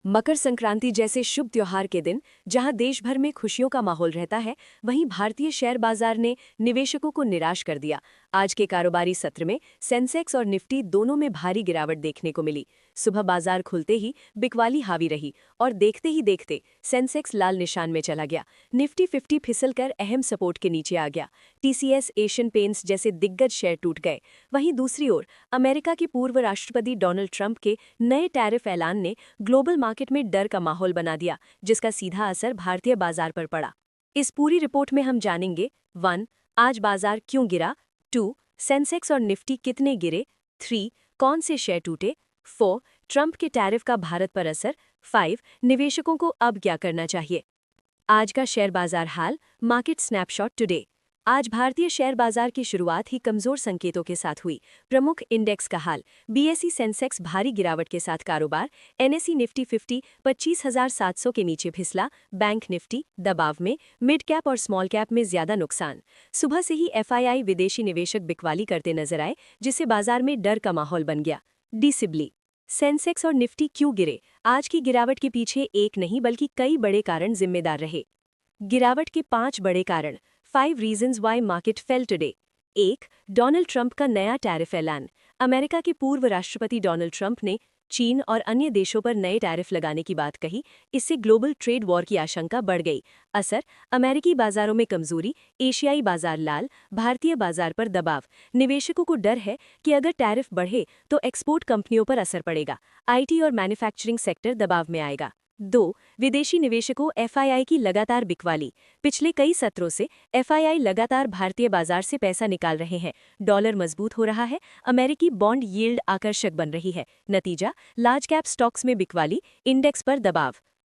मकर संक्रांति जैसे शुभ त्योहार के दिन जहां देश भर में खुशियों का माहौल रहता है, वहीं भारतीय शेयर बाजार ने निवेशकों को निराश कर दिया। आज के कारोबारी सत्र में सेंसेक्स और निफ्टी दोनों में भारी गिरावट देखने को मिली। सुबह बाजार खुलते ही बिकवाली हावी रही और देखते ही देखते सेंसेक्स लाल निशान में चला गया। निफ्टी 50 फिसलकर अहम सपोर्ट के नीचे आ गया। टीसीएस, एशियन पेंट्स जैसे दिग्गज शेयर टूट गए। वहीं दूसरी ओर अमेरिका के पूर्व राष्ट्रपति डोनाल्ड ट्रंप के नए टैरिफ ऐलान ने ग्लोबल मार्केट में डर का माहौल बना दिया, जिसका सीधा असर भारतीय बाजार पर पड़ा। इस पूरी रिपोर्ट में हम जानेंगे 1. आज बाजार क्यों गिरा, 2. सेंसेक्स और निफ्टी कितने गिरे, 3. कौन से शेयर टूटे, 4. ट्रंप के टैरिफ का भारत पर असर, 5. निवेशकों को अब क्या करना चाहिए। आज का शेयर बाजार हाल, मार्केट स्नैपशॉट टुडे। आज भारतीय शेयर बाजार की शुरुआत ही कमजोर संकेतों के साथ हुई। प्रमुख इंडेक्स का हाल, बीएसई सेंसेक्स भारी गिरावट के साथ कारोबार, एनएसई निफ्टी 50 25,700 के नीचे फिसला, बैंक निफ्टी दबाव में, मिड कैप और स्मॉल कैप में ज्यादा नुकसान। सुबह से ही एफआईआई विदेशी निवेशक बिकवाली करते नजर आए, जिससे बाजार में डर का माहौल बन गया। डिसिबली सेंसेक्स और निफ्टी क्यों गिरे। आज की गिरावट के पीछे एक नहीं बल्कि कई बड़े कारण जिम्मेदार रहे। गिरावट के 5 बड़े कारण, 5 reasons why market fail today. 1. Donald Trump का नया टैरिफ ऐलान। अमेरिका के पूर्व राष्ट्रपति डोनाल्ड ट्रंप ने चीन और अन्य देशों पर नए टैरिफ लगाने की बात कही। इससे ग्लोबल ट्रेड वॉर की आशंका बढ़ गई। असर, अमेरिकी बाजारों में कमजोरी, एशियाई बाजार लाल, भारतीय बाजार पर दबाव। निवेशकों को डर है कि अगर टैरिफ बढ़े तो एक्सपोर्ट कंपनियों पर असर पड़ेगा। आईटी और मैन्युफैक्चरिंग सेक्टर दबाव में आएगा। 2. विदेशी निवेशकों एफआईआई की लगातार बिकवाली। पिछले कई सत्रों से एफआईआई लगातार भारतीय बाजार से पैसा निकाल रहे हैं। डॉलर मजबूत हो रहा है, अमेरिकी बॉन्ड यील्ड आकर्षक बन रही है। नतीजा, लार्ज कैप स्टॉक्स में बिकवाली, इंडेक्स पर दबाव।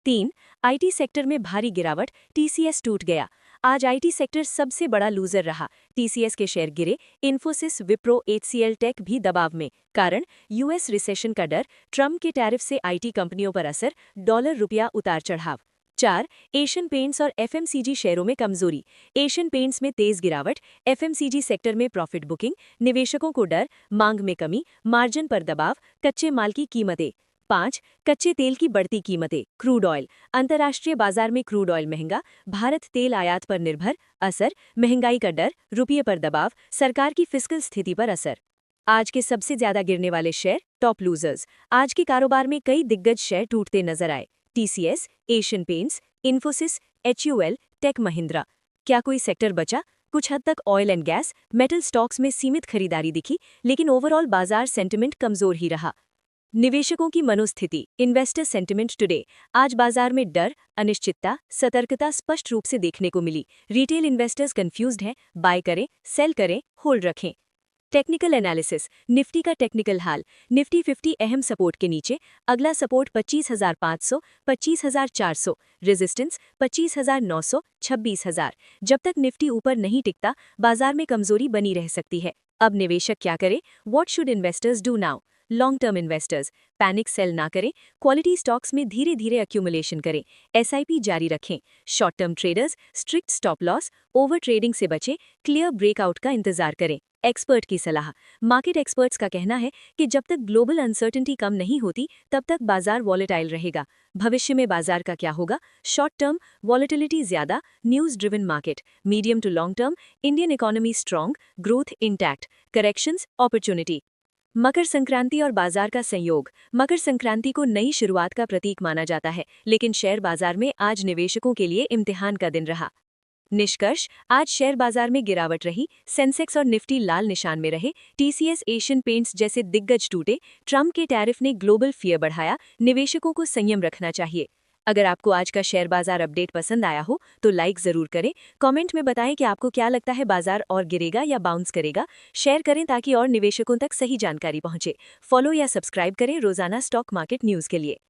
3. आईटी सेक्टर में भारी गिरावट, टीसीएस टूट गया। आज आईटी सेक्टर सबसे बड़ा लूजर रहा। टीसीएस के शेयर गिरे, इन्फोसिस, विप्रो, एचसीएल टेक भी दबाव में। कारण, यूएस रिसेशन का डर, ट्रंप के टैरिफ से आईटी कंपनियों पर असर, डॉलर रुपया उतार चढ़ाव। 4. एशियन पेंट्स और एफएमसीजी शेयरों में कमजोरी। एशियन पेंट्स में तेज गिरावट, एफएमसीजी सेक्टर में प्रॉफिट बुकिंग, निवेशकों को डर, मांग में कमी, मार्जिन पर दबाव, कच्चे माल की कीमतें। 5. कच्चे तेल की बढ़ती कीमतें, क्रूड ऑयल। अंतर्राष्ट्रीय बाजार में क्रूड ऑयल महंगा, भारत तेल आयात पर निर्भर। असर, महंगाई का डर, रुपये पर दबाव, सरकार की फिस्कल स्थिति पर असर। आज के सबसे ज्यादा गिरने वाले शेयर, टॉप लूजर्स। आज के कारोबार में कई दिग्गज शेयर टूटते नजर आए। TCS, Asian Paints, Infosys, HUL, Tech Mahindra. क्या कोई सेक्टर बचा? कुछ हद तक oil and gas, metal stocks में सीमित खरीदारी दिखी, लेकिन ओवरऑल बाजार सेंटिमेंट कमजोर ही रहा। निवेशकों की मनोस्थिति, इन्वेस्टर सेंटिमेंट टुडे। आज बाजार में डर, अनिश्चितता, सतर्कता स्पष्ट रूप से देखने को मिली। रिटेल इन्वेस्टर्स कंफ्यूज्ड हैं, बाय करें, सेल करें, होल्ड रखें। टेक्निकल एनालिसिस, निफ्टी का टेक्निकल हाल। निफ्टी 50 अहम सपोर्ट के नीचे, अगला सपोर्ट 25,500, 25,400, रेजिस्टेंस 25,900, 26,000। जब तक निफ्टी ऊपर नहीं टिकता, बाजार में कमजोरी बनी रह सकती है। अब निवेशक क्या करें? What should investors do now? Long term investors, panic sell ना करें, क्वालिटी स्टॉक्स में धीरे धीरे अक्यूमुलेशन करें, एसआईपी जारी रखें। Short term traders, strict stop loss, over trading से बचें, क्लियर ब्रेकआउट का इंतजार करें। एक्सपर्ट की सलाह, मार्केट एक्सपर्ट्स का कहना है कि जब तक ग्लोबल अनसर्टेनिटी कम नहीं होती, तब तक बाजार वॉलेटाइल रहेगा। भविष्य में बाजार का क्या होगा? शॉर्ट टर्म, वॉलेटिलिटी ज्यादा, news driven market. Medium to long term, Indian economy strong, growth intact, corrections, opportunity. Makar Sankranti और बाजार का संयोग। मकर संक्रांति को नई शुरुआत का प्रतीक माना जाता है, लेकिन शेयर बाजार में आज निवेशकों के लिए इम्तिहान का दिन रहा। निष्कर्ष, आज शेयर बाजार में गिरावट रही, सेंसेक्स और निफ्टी लाल निशान में रहे, टीसीएस, एशियन पेंट्स जैसे दिग्गज टूटे, ट्रंप के टैरिफ ने ग्लोबल फियर बढ़ाया। निवेशकों को संयम रखना चाहिए। अगर आपको आज का शेयर बाजार अपडेट पसंद आया हो तो लाइक जरूर करें। कमेंट में बताएं कि आपको क्या लगता है, बाजार और गिरेगा या बाउंस करेगा। शेयर करें ताकि और निवेशकों तक सही जानकारी पहुंचे। फॉलो या सब्सक्राइब करें रोजाना स्टॉक मार्केट न्यूज के लिए।